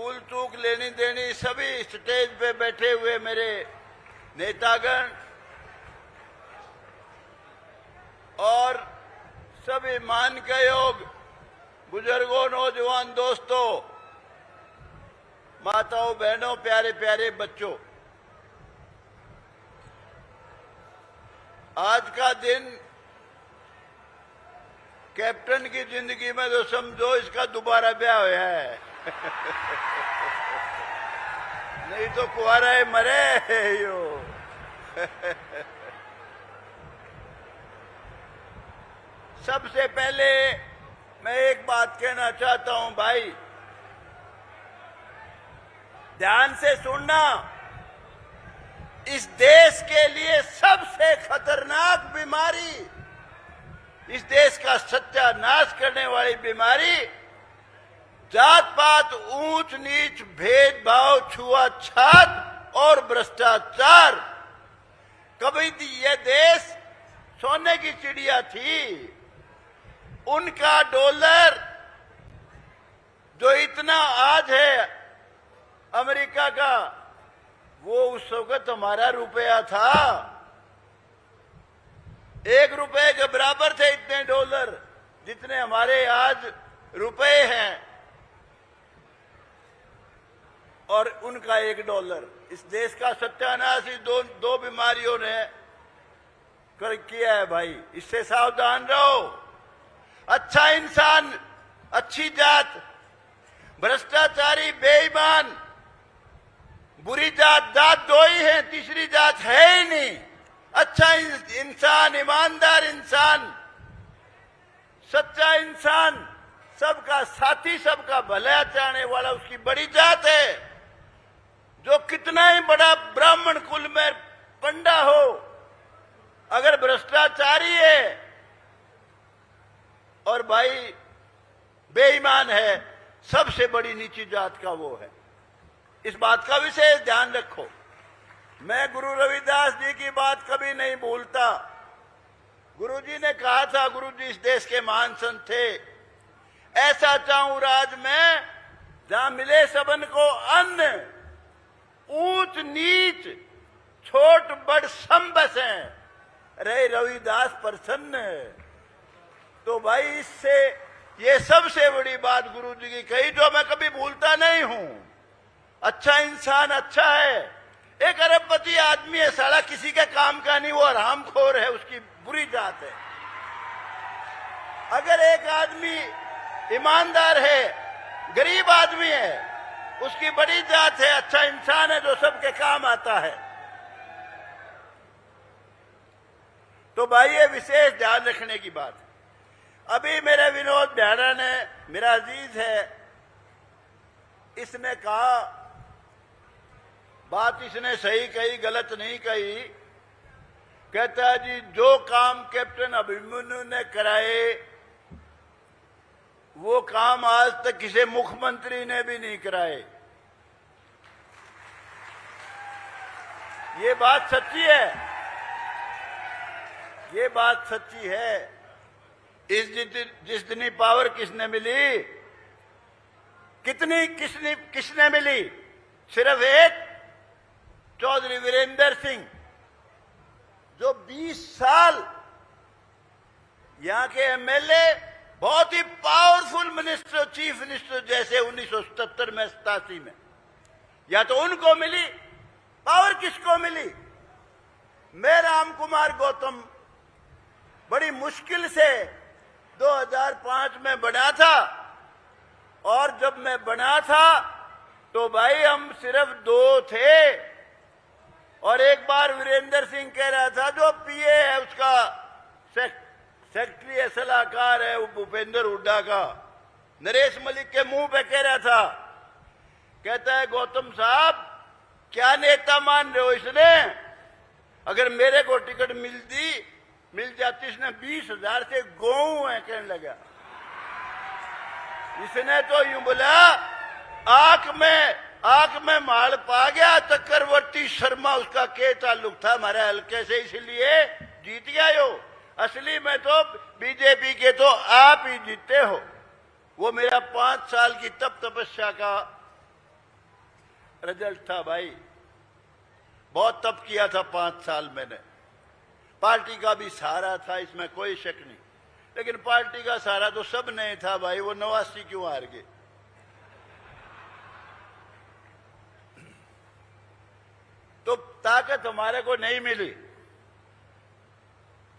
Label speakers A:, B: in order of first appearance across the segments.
A: भूल चूक लेनी देनी सभी स्टेज पे बैठे हुए मेरे नेतागण और सभी मान के योग बुजुर्गों, नौजवान दोस्तों, माताओं, बहनों, प्यारे प्यारे बच्चों, आज का दिन कैप्टन की जिंदगी में तो समझो इसका दोबारा ब्याह हुआ है नहीं तो कुआरा है मरे यो सबसे पहले मैं एक बात कहना चाहता हूं भाई, ध्यान से सुनना। इस देश के लिए सबसे खतरनाक बीमारी, इस देश का सत्यानाश करने वाली बीमारी जात पात, ऊंच नीच, भेदभाव, छुआछूत और भ्रष्टाचार। कभी यह देश सोने की चिड़िया थी, उनका डॉलर जो इतना आज है अमेरिका का, वो उस वक्त हमारा रुपया था। 1 रुपए के बराबर थे इतने डॉलर जितने हमारे आज रुपए हैं, और उनका $1। इस देश का सत्यानाश इस दो बीमारियों ने कर किया है भाई। इससे सावधान रहो। अच्छा इंसान, अच्छी जात, भ्रष्टाचारी, बेईमान, बुरी जात, जात 2 ही है, तीसरी जात है ही नहीं। अच्छा इंसान, ईमानदार इंसान, सच्चा इंसान, सबका साथी, सबका भला चाहने वाला, उसकी बड़ी जात है। जो कितना ही बड़ा ब्राह्मण कुल में पंडा हो, अगर भ्रष्टाचारी है और भाई बेईमान है, सबसे बड़ी नीची जात का वो है। इस बात का विशेष ध्यान रखो। मैं गुरु रविदास जी की बात कभी नहीं भूलता। गुरुजी ने कहा था, गुरुजी इस देश के महान संत थे, ऐसा चाहूं राज में जहां मिले सबन को अन्न, ऊंच नीच छोट बड़ सम बसें, रहे रविदास प्रसन्न। तो भाई इससे ये सबसे बड़ी बात गुरुजी की कही, जो मैं कभी भूलता नहीं हूं। अच्छा इंसान अच्छा है। एक अरबपति आदमी है, साला किसी के काम का नहीं, वो हरामखोर है, उसकी बुरी जात है। अगर एक आदमी ईमानदार है, गरीब आदमी है, उसकी बड़ी जात है, अच्छा इंसान है जो सबके काम आता है। तो भाई ये विशेष ध्यान रखने की बात है। अभी मेरे विनोद बिहारा ने, मेरा अजीज है, इसने कहा, बात इसने सही कही, गलत नहीं कही। कहता है जी जो काम कैप्टन अभिमन्यु ने कराए वो काम आज तक किसी मुख्यमंत्री ने भी नहीं कराए। ये बात सच्ची है, ये बात सच्ची है। जिस दिन पावर किसने मिली, किसने मिली? सिर्फ एक, चौधरी वीरेंद्र सिंह, जो 20 साल यहां के एमएलए, बहुत ही पावरफुल मिनिस्टर, चीफ मिनिस्टर जैसे 1977 में, 87 में, या तो उनको मिली पावर। किसको मिली? मैं राम कुमार गौतम बड़ी मुश्किल से 2005 में बना था, और जब मैं बना था तो भाई हम सिर्फ 2 थे, और एक बार वीरेंद्र सिंह कह रहा था, जो पीए है उसका, सेक्रेटरी सलाहकार है भूपेंद्र हुड्डा का, नरेश मलिक के मुंह पे कह रहा था, कहता है गौतम साहब क्या नेता मान रहे हो? इसने अगर मेरे को टिकट मिल जाती, इसने 20,000 से गौ है कहने लगा। इसने तो यूं बोला, आंख में माल पा गया। चक्रवर्ती शर्मा उसका के ताल्लुक था हमारे हल्के से, इसलिए जीत गया यो। असली में तो बीजेपी के तो आप ही जीते हो। वो मेरा 5 साल की तपस्या का रिजल्ट था भाई। बहुत तप किया था 5 साल मैंने। पार्टी का भी सहारा था, इसमें कोई शक नहीं, लेकिन पार्टी का सहारा तो सब नहीं था भाई। वो 89 क्यों हार गए? तो ताकत हमारे को नहीं मिली।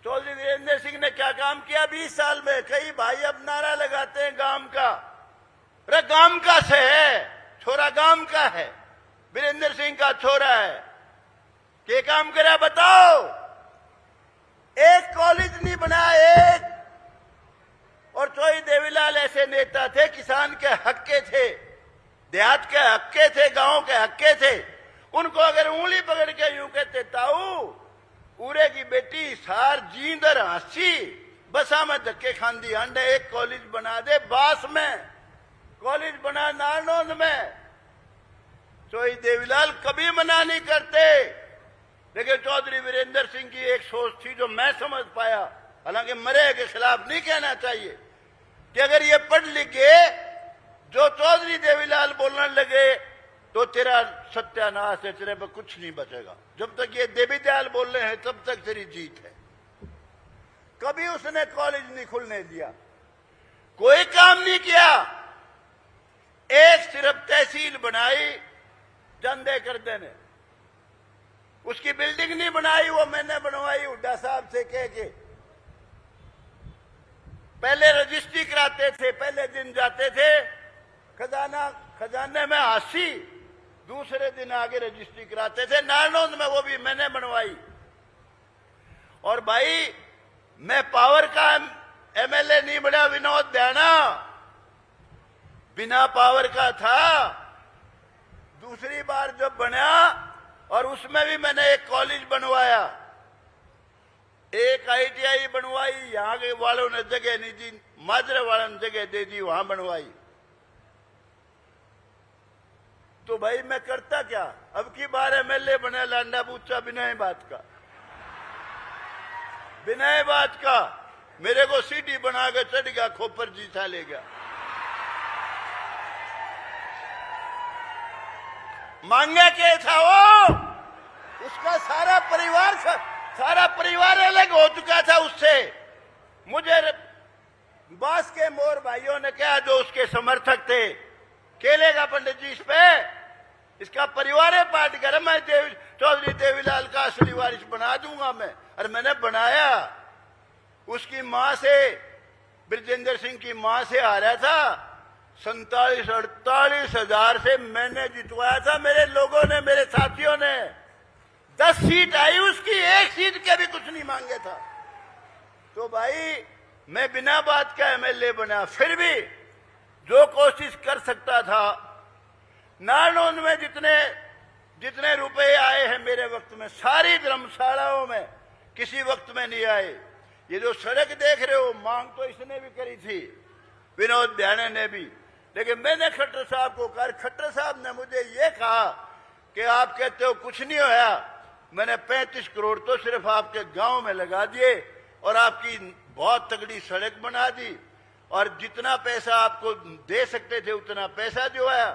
A: चौधरी वीरेंद्र सिंह ने क्या काम किया 20 साल में? कई भाई अब नारा लगाते हैं गांव का। अरे गांव का से है, छोरा गांव का है, वीरेंद्र सिंह का छोरा है। क्या काम करा बताओ? एक कॉलेज नहीं बना, एक। और चौधरी देवीलाल ऐसे नेता थे, किसान के हक के थे, देहात के हक के थे, गांव के हक के थे। उनको अगर उंगली पकड़ के यूं कहते, ताऊ पूरे की बेटी सार जींदर हंसी बसा में धक्के खांदी अंडे, एक कॉलेज बना दे बास में, कॉलेज बना नारनौंद में। चौधरी देवीलाल कभी मना नहीं करते। लेकिन चौधरी वीरेंद्र सिंह की एक सोच थी जो मैं समझ पाया, हालांकि मरे के खिलाफ नहीं कहना चाहिए, कि अगर ये पढ़ लिख गए जो चौधरी देवीलाल बोलने लगे तो तेरा सत्यानाश है, तेरे पर कुछ नहीं बचेगा। जब तक ये देवीदयाल बोल रहे हैं तब तक तेरी जीत है। कभी उसने कॉलेज नहीं खुलने दिया, कोई काम नहीं किया। एक सिर्फ तहसील बनाई चंदे कर देने, उसकी बिल्डिंग नहीं बनाई, वो मैंने बनवाई हुड्डा साहब से कह के। पहले रजिस्ट्री कराते थे, पहले दिन जाते थे खजाने में हासी, दूसरे दिन आगे रजिस्ट्री कराते थे नारनौंद में, वो भी मैंने बनवाई। और भाई मैं पावर का एमएलए नहीं बना, विनोद दयाना बिना पावर का था। दूसरी बार जब बना और उसमें भी मैंने एक कॉलेज बनवाया, एक आईटीआई बनवाई, यहां के वालों ने जगह नहीं दी, माजरे वालों ने जगह दे दी, वहां बनवाई। तो भाई मैं करता क्या? अब की बार एमएलए बने लांडा बूचा बिना बात का, बिना बात का मेरे को सीटी बना के चढ़ गया, खोपर जीता ले गया। मांगे क्या था वो? उसका सारा परिवार अलग हो चुका था उससे। मुझे बास के मोर भाइयों ने कहा, जो उसके समर्थक थे, खेलेगा पंडित जी इस पे, इसका परिवार पार्टी कर, मैं चौधरी देवीलाल का असली वारिस बना दूंगा मैं। और मैंने बनाया। उसकी मां से, ब्रजेंद्र सिंह की मां से आ रहा था, 47-48 हजार से मैंने जितवाया था, मेरे लोगों ने, मेरे साथियों ने। 10 सीट आई उसकी, एक सीट के भी कुछ नहीं मांगे था। तो भाई मैं बिना बात का एमएलए बना, फिर भी जो कोशिश कर सकता था। नारनौंद में जितने रुपए आए हैं मेरे वक्त में, सारी धर्मशालाओं में किसी वक्त में नहीं आए। ये जो सड़क देख रहे हो, मांग तो इसने भी करी थी, विनोद दयाना ने भी। लेकिन मैंने खट्टर साहब को कहा, खट्टर साहब ने मुझे ये कहा कि आप कहते हो कुछ नहीं होया, मैंने 35 करोड़ तो सिर्फ आपके गांव में लगा दिए और आपकी बहुत तगड़ी सड़क बना दी, और जितना पैसा आपको दे सकते थे उतना पैसा दिवाया।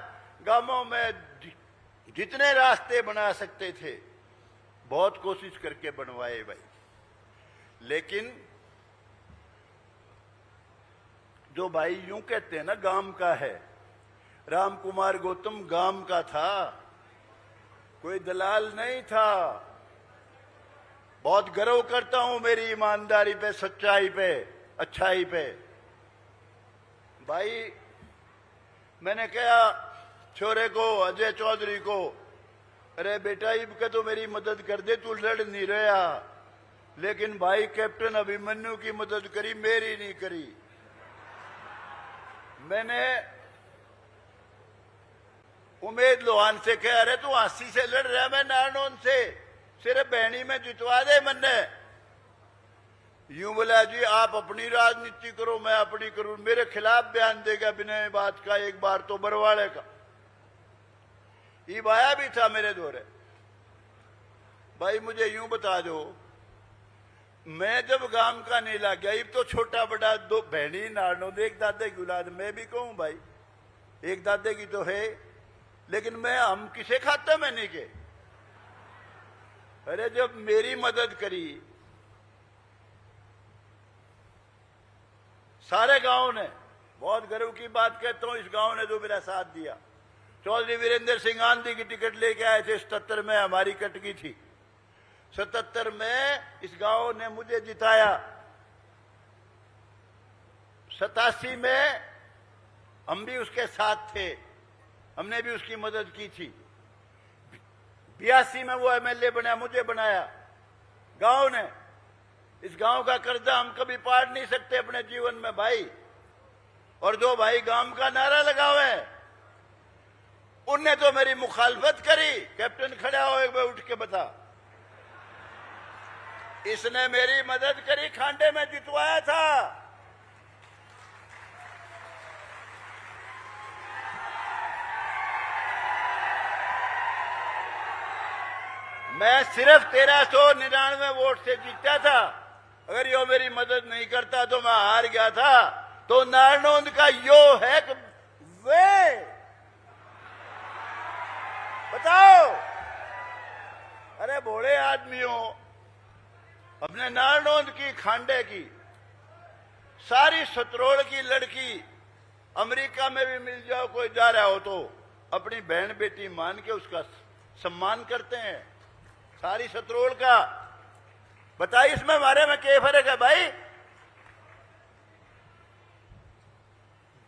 A: गांवों में जितने रास्ते बना सकते थे बहुत कोशिश करके बनवाए भाई। लेकिन जो भाई यूं कहते हैं ना गांव का है, राम कुमार गौतम गांव का था, कोई दलाल नहीं था। बहुत गर्व करता हूं मेरी ईमानदारी पे, सच्चाई पे, अच्छाई पे। भाई मैंने कहा छोरे को, अजय चौधरी को, अरे बेटा इब के तो मेरी मदद कर दे, तू लड़ नहीं रहा। लेकिन भाई कैप्टन अभिमन्यु की मदद करी, मेरी नहीं करी। मैंने उमेद लोहान से कहा, अरे तू 80 से लड़ रहा है, मैं नारनौंद से, सिर्फ बहनी में जितवा दे मैंने। यूं बोला जी आप अपनी राजनीति करो, मैं अपनी करूं। मेरे खिलाफ बयान देगा बिना बात का, एक बार तो बरवाड़े का ईबाया भी था मेरे दौरे। भाई मुझे यूं बता दो, मैं जब गांव का नहीं लग गया, अब तो छोटा बड़ा दो बहनी नारनौंद, एक दादे की औलाद, मैं भी कहूं भाई एक दादे की तो है, लेकिन हम किसे खाते में नहीं के। अरे जब मेरी मदद करी सारे गांव ने, बहुत गर्व की बात कहता हूं, इस गांव ने जो मेरा साथ दिया। चौधरी वीरेंद्र सिंह आंधी की टिकट लेके आए थे, 77 में हमारी कटकी थी, 77 में इस गांव ने मुझे जिताया, 87 में हम भी उसके साथ थे, हमने भी उसकी मदद की थी, 82 में वो एमएलए बना, मुझे बनाया गांव ने। इस गांव का कर्जा हम कभी पार नहीं सकते अपने जीवन में भाई। और जो भाई गांव का नारा लगावे उनने तो मेरी मुखालफत करी। कैप्टन खड़ा हो एक बार उठ के बता। इसने मेरी मदद करी, खांडे में जितवाया था। मैं सिर्फ 1399 वोट से जीता था। अगर यो मेरी मदद नहीं करता तो मैं हार गया था। तो नारनौंद का यो है कि वे बताओ। अरे भोले आदमियों, अपने नारनौंद की, खांडे की सारी सतरोड़ की लड़की अमेरिका में भी मिल जाओ, कोई जा रहा हो तो अपनी बहन बेटी मान के उसका सम्मान करते हैं। सारी सतरोड़ का बताइए, इसमें हमारे में क्या फर्क है भाई?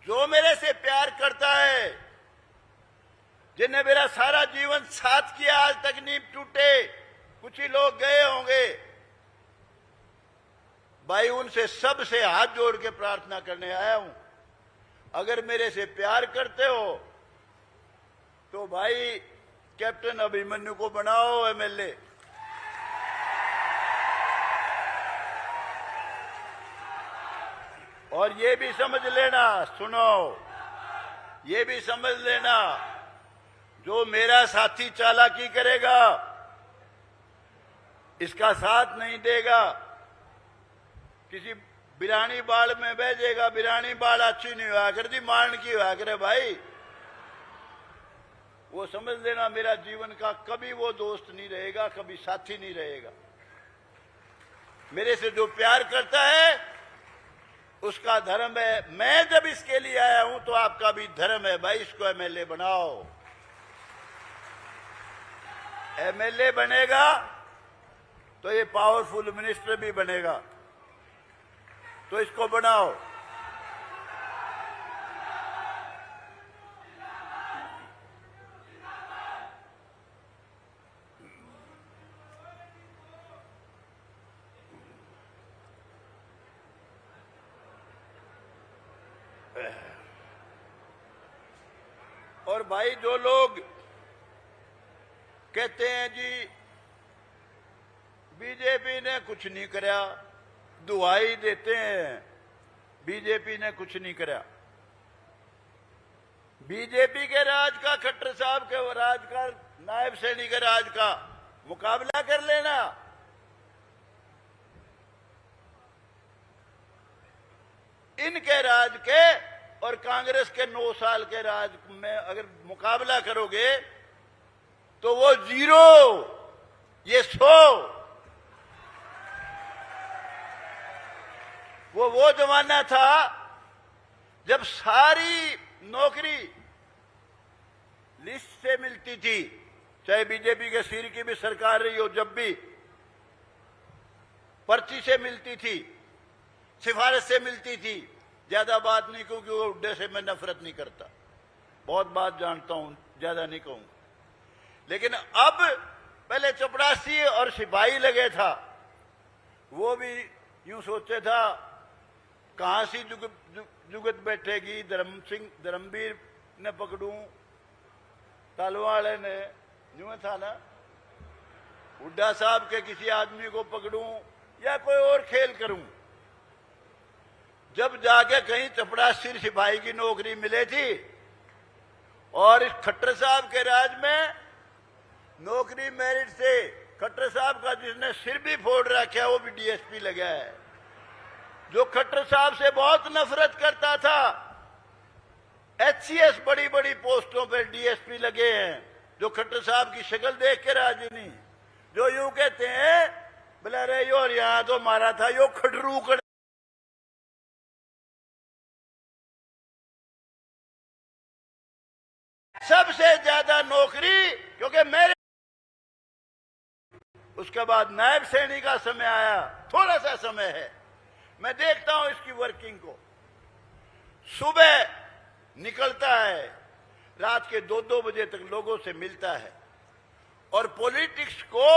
A: जो मेरे से प्यार करता है, जिन्हें मेरा सारा जीवन साथ किया, आज तक नींव टूटे, कुछ ही लोग गए होंगे भाई, उनसे सबसे हाथ जोड़ के प्रार्थना करने आया हूं। अगर मेरे से प्यार करते हो तो भाई कैप्टन अभिमन्यु को बनाओ एमएलए। और ये भी समझ लेना, सुनो, ये भी समझ लेना, जो मेरा साथी चालाकी करेगा इसका साथ नहीं देगा, किसी बिरानी बाड़ में भेजेगा। बिरानी बाड़ अच्छी नहीं हुआ कर दी, मारन की हुआ करे भाई। वो समझ लेना, मेरा जीवन का कभी वो दोस्त नहीं रहेगा, कभी साथी नहीं रहेगा। मेरे से जो प्यार करता है उसका धर्म है। मैं जब इसके लिए आया हूं तो आपका भी धर्म है भाई, इसको एमएलए बनाओ। एमएलए बनेगा तो ये पावरफुल मिनिस्टर भी बनेगा, तो इसको बनाओ। और भाई जो लोग कहते हैं जी बीजेपी ने कुछ नहीं करा, दुहाई देते हैं बीजेपी ने कुछ नहीं करा। बीजेपी के राज का, खट्टर साहब के राज का, नायब सैनी के राज का मुकाबला कर लेना। इनके राज के और कांग्रेस के 9 साल के राज में अगर मुकाबला करोगे तो वो 0, ये 100। वो जमाना था जब सारी नौकरी लिस्ट से मिलती थी, चाहे बीजेपी के सिर की भी सरकार रही हो, जब भी पर्ची से मिलती थी, सिफारिश से मिलती थी। ज्यादा बात नहीं, क्योंकि वो उड्डे से मैं नफरत नहीं करता, बहुत बात जानता हूं, ज्यादा नहीं कहूंगा। लेकिन अब पहले चपरासी और सिपाही लगे था, वो भी यूं सोचते था कहां सी जुगत बैठेगी, धर्मवीर ने पकड़ूं, तालवाड़े ने, यूं था ना, हुड्डा साहब के किसी आदमी को पकड़ूं या कोई और खेल करूं। जब जाके कहीं चपरासी सिपाही की नौकरी मिले थी, और इस खट्टर साहब के राज में नौकरी मेरिट से, खट्टर साहब का जिसने सिर भी फोड़ रखा वो भी डीएसपी लगा है, जो खट्टर साहब से बहुत नफरत करता था, एचसीएस बड़ी बड़ी पोस्टों पर डीएसपी लगे हैं, जो खट्टर साहब की शक्ल देख के राजी नहीं, जो यूं कहते हैं बोले अरे योर यहां तो मारा था यो खटरू कर। सबसे ज्यादा नौकरी क्योंकि मेरे, उसके बाद नायब सैनिक का समय आया, थोड़ा सा समय है, मैं देखता हूं इसकी वर्किंग को। सुबह निकलता है, रात के 2-2 बजे तक लोगों से मिलता है और पॉलिटिक्स को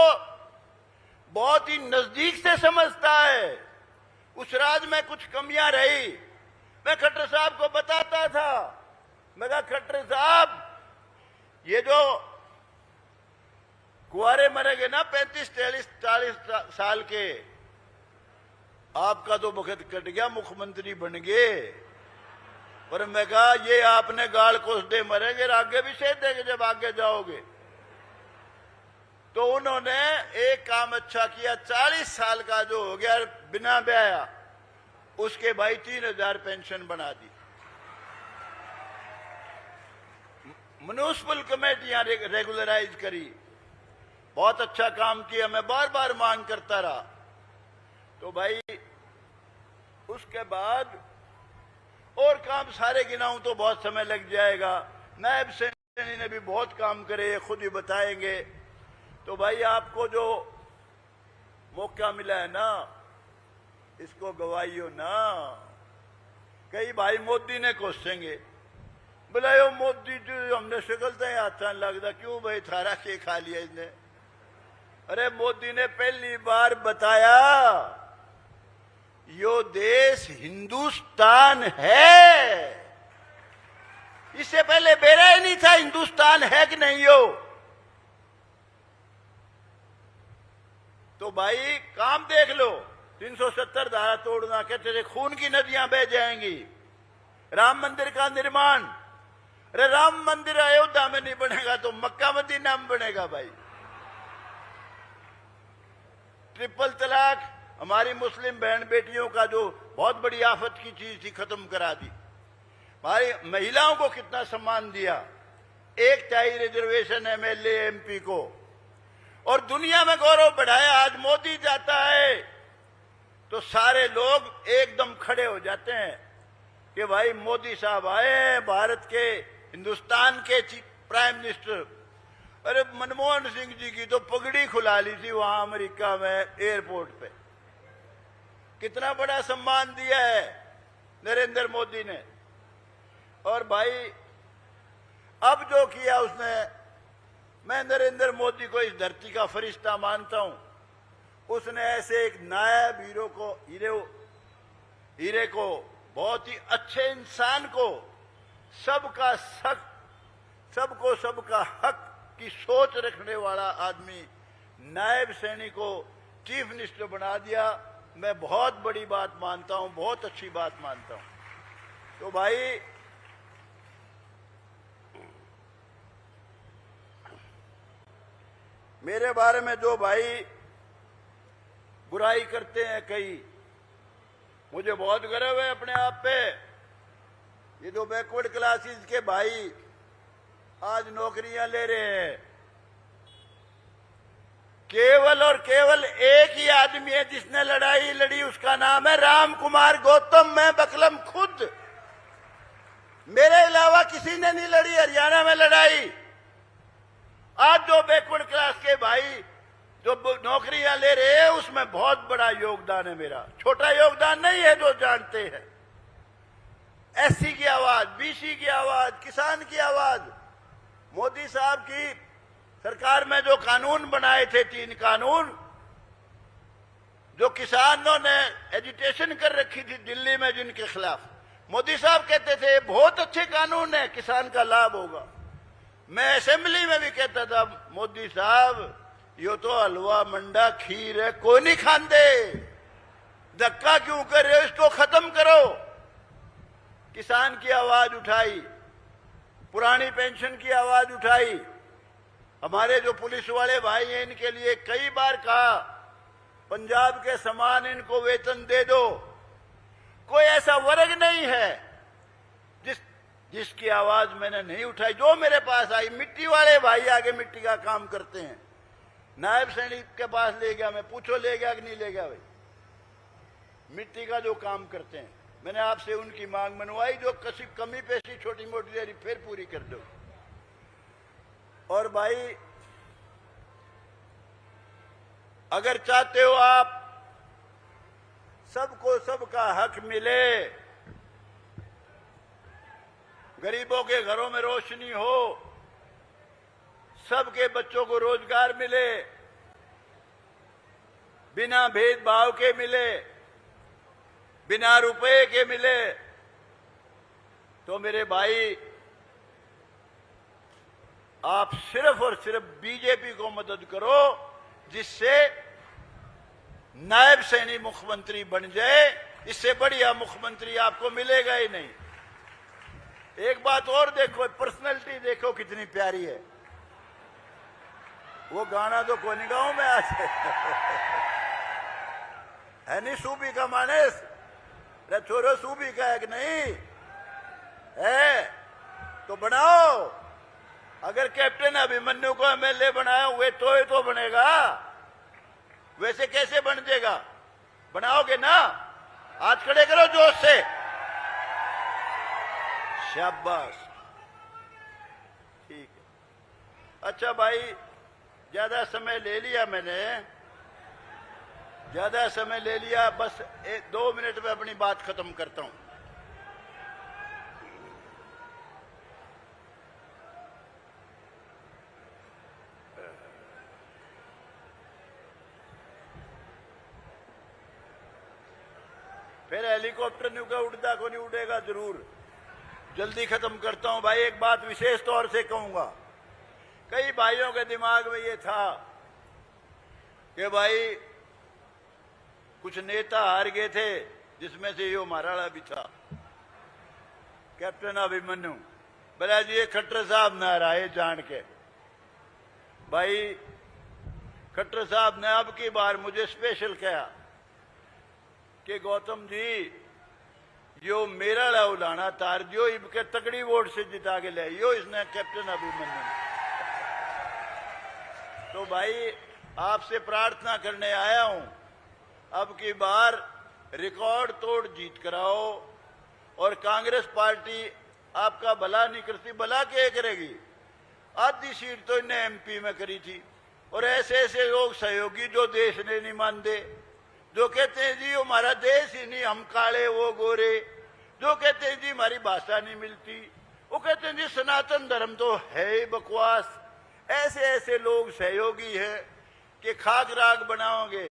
A: बहुत ही नजदीक से समझता है। उस राज में कुछ कमियां रही, मैं खट्टर साहब को बताता था, मैं कहा खट्टर साहब ये जो कुआरे मरेंगे ना 35-40 साल के, आपका तो वक्त कट गया, मुख्यमंत्री बन गए। पर मैं कहा ये आपने गाल कोस दे मरेंगे, आगे भी सेध देंगे जब आगे जाओगे। तो उन्होंने एक काम अच्छा किया, 40 साल का जो हो गया बिना ब्याया, उसके भाई 3000 पेंशन बना दी। म्युनिसिपल कमेटियां रेगुलराइज करी, बहुत अच्छा काम किया, मैं बार बार मांग करता रहा। तो भाई उसके बाद और काम सारे गिनाऊं तो बहुत समय लग जाएगा। नायब सैनी ने भी बहुत काम करे, खुद ही बताएंगे। तो भाई आपको जो मौका मिला है ना, इसको गवाइयो ना। कई भाई मोदी ने कोसेंगे, बोला यो मोदी जो हमने शक्ल तो आसान लगता, क्यों भाई थारा के खा लिया इसने। अरे मोदी ने पहली बार बताया यो देश हिंदुस्तान है, इससे पहले बेरा ही नहीं था हिंदुस्तान है कि नहीं यो। तो भाई काम देख लो, 370 धारा तोड़ना, कहते थे खून की नदियां बह जाएंगी। राम मंदिर का निर्माण, अरे राम मंदिर अयोध्या में नहीं बनेगा तो मक्का मदीना में बनेगा भाई। ट्रिपल तलाक हमारी मुस्लिम बहन बेटियों का जो बहुत बड़ी आफत की चीज थी, खत्म करा दी। हमारी महिलाओं को कितना सम्मान दिया, 1 टाई रिजर्वेशन एमएलए एमपी को, और दुनिया में गौरव बढ़ाया। आज मोदी जाता है तो सारे लोग एकदम खड़े हो जाते हैं कि भाई मोदी साहब आए हैं, भारत के, हिंदुस्तान के प्राइम मिनिस्टर। अरे मनमोहन सिंह जी की तो पगड़ी खुला ली थी वहां अमेरिका में एयरपोर्ट पे। कितना बड़ा सम्मान दिया है नरेंद्र मोदी ने। और भाई अब जो किया उसने, मैं नरेंद्र मोदी को इस धरती का फरिश्ता मानता हूं। उसने ऐसे एक नायाब हीरे को, बहुत ही अच्छे इंसान को, सबका सबका हक की सोच रखने वाला आदमी नायब सैनी को चीफ मिनिस्टर बना दिया। मैं बहुत बड़ी बात मानता हूं, बहुत अच्छी बात मानता हूं। तो भाई मेरे बारे में जो भाई बुराई करते हैं कई, मुझे बहुत गर्व है अपने आप पे। ये जो बैकवर्ड क्लासेस के भाई आज नौकरियां ले रहे हैं, केवल और केवल एक ही आदमी है जिसने लड़ाई लड़ी, उसका नाम है राम कुमार गौतम। मैं बकलम खुद, मेरे अलावा किसी ने नहीं लड़ी हरियाणा में लड़ाई। आज जो बैकवर्ड क्लास के भाई जो नौकरियां ले रहे हैं, उसमें बहुत बड़ा योगदान है मेरा, छोटा योगदान नहीं है, जो जानते हैं। एससी की आवाज, बीसी की आवाज, किसान की आवाज। मोदी साहब की सरकार में जो कानून बनाए थे, 3 कानून, जो किसानों ने एजिटेशन कर रखी थी दिल्ली में जिनके खिलाफ, मोदी साहब कहते थे बहुत अच्छे कानून है, किसान का लाभ होगा। मैं असेंबली में भी कहता था, मोदी साहब यो तो हलवा मंडा खीर है, कोई नहीं खाते, धक्का क्यों कर रहे हो, इसको खत्म करो। किसान की आवाज उठाई, पुरानी पेंशन की आवाज उठाई। हमारे जो पुलिस वाले भाई हैं, इनके लिए कई बार कहा पंजाब के समान इनको वेतन दे दो। कोई ऐसा वर्ग नहीं है जिसकी आवाज मैंने नहीं उठाई, जो मेरे पास आई, मिट्टी वाले भाई आगे मिट्टी का काम करते हैं, नायब सैनिक के पास ले गया मैं, पूछो ले गया कि नहीं ले गया भाई, मिट्टी का जो काम करते हैं। मैंने आपसे उनकी मांग मनवाई, जो कसी कमी पेशी छोटी मोटी रही फिर पूरी कर दो। और भाई अगर चाहते हो आप सबको सबका हक मिले, गरीबों के घरों में रोशनी हो, सबके बच्चों को रोजगार मिले, बिना भेदभाव के मिले, बिना रुपए के मिले, तो मेरे भाई आप सिर्फ और सिर्फ बीजेपी को मदद करो, जिससे नायब सैनिक मुख्यमंत्री बन जाए। इससे बढ़िया मुख्यमंत्री आपको मिलेगा ही नहीं। एक बात और देखो, पर्सनैलिटी देखो कितनी प्यारी है। वो गाना तो कोनी गाऊं मैं आज है नहीं, सूबी का मानस रे छोरो, सूबी का है कि नहीं है तो बनाओ। अगर कैप्टन अभिमन्यु को एमएलए बनाया हुए तो बनेगा, वैसे कैसे बन जाएगा? बनाओगे ना? हाथ खड़े करो जोश से, शाबाश, ठीक है। अच्छा भाई, ज्यादा समय ले लिया मैंने, ज्यादा समय ले लिया, बस 2 मिनट में अपनी बात खत्म करता हूं। फिर हेलीकॉप्टर न्यू का उड़ता को नहीं उड़ेगा, जरूर जल्दी खत्म करता हूं भाई। एक बात विशेष तौर से कहूंगा, कई भाइयों के दिमाग में ये था कि भाई कुछ नेता हार गए थे, जिसमें से यो महाराणा भी था, कैप्टन अभिमन्यु। बोला जी ये खट्टर साहब न हराए जान के। भाई खट्टर साहब ने अब की बार मुझे स्पेशल कहा कि गौतम जी यो मेरा ला उलाना तार दियो, इनके तगड़ी वोट से जिता के ले यो इसने कैप्टन अभिमन्यु। तो भाई आपसे प्रार्थना करने आया हूं, अब की बार रिकॉर्ड तोड़ जीत कराओ। और कांग्रेस पार्टी आपका भला नहीं करती, भला क्या करेगी? आधी सीट तो इन्हें एमपी में करी थी। और ऐसे ऐसे लोग सहयोगी जो देश ने नहीं मानते, जो कहते हैं जी हमारा देश ही नहीं, हम काले वो गोरे, जो कहते हैं जी हमारी भाषा नहीं मिलती, वो कहते हैं जी सनातन धर्म तो है ही बकवास। ऐसे ऐसे लोग सहयोगी हैं कि खाक राग बनाओगे।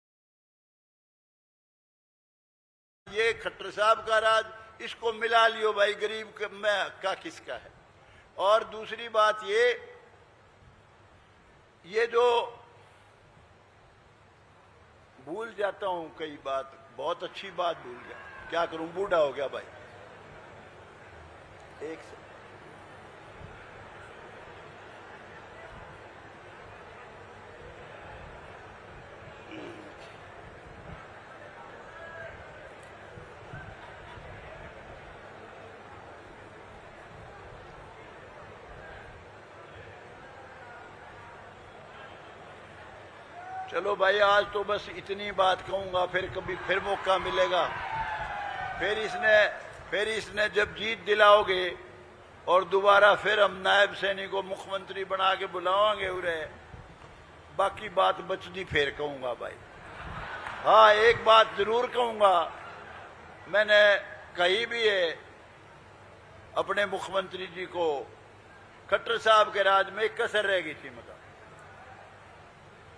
A: ये खट्टर साहब का राज, इसको मिला लियो भाई, गरीब का किसका है। और दूसरी बात ये जो भूल जाता हूं कई बात, बहुत अच्छी बात भूल गया, क्या करूं, बूढ़ा हो गया भाई। एक से चलो भाई, आज तो बस इतनी बात कहूंगा, फिर कभी फिर मौका मिलेगा। फिर इसने जब जीत दिलाओगे और दोबारा फिर हम नायब सैनिक को मुख्यमंत्री बना के बुलावांगे उरे, बाकी बात बचती फिर कहूंगा भाई। हाँ, एक बात जरूर कहूंगा, मैंने कही भी है अपने मुख्यमंत्री जी को, खट्टर साहब के राज में एक कसर रह गई थी, मतलब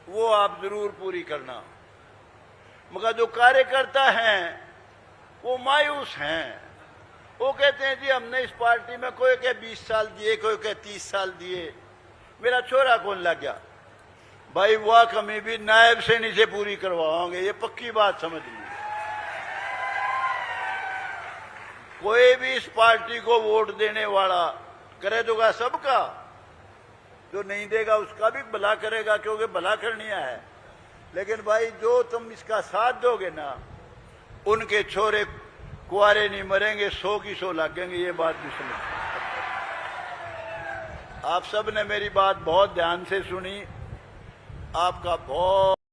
A: वो आप जरूर पूरी करना। मगर जो कार्यकर्ता हैं वो मायूस हैं, वो कहते हैं जी हमने इस पार्टी में कोई के 20 साल दिए, कोई के 30 साल दिए, मेरा छोरा कौन लग गया। भाई वह कमी भी नायब सैनिक से पूरी करवाओगे, ये पक्की बात समझ लीजिए। कोई भी इस पार्टी को वोट देने वाला करे दोगा सबका, जो नहीं देगा उसका भी भला करेगा, क्योंकि भला करनिया है। लेकिन भाई जो तुम इसका साथ दोगे ना, उनके छोरे कुआरे नहीं मरेंगे, 100 की 100 लगेंगे, ये बात भी समझ। आप सब ने मेरी बात बहुत ध्यान से सुनी। आपका बहुत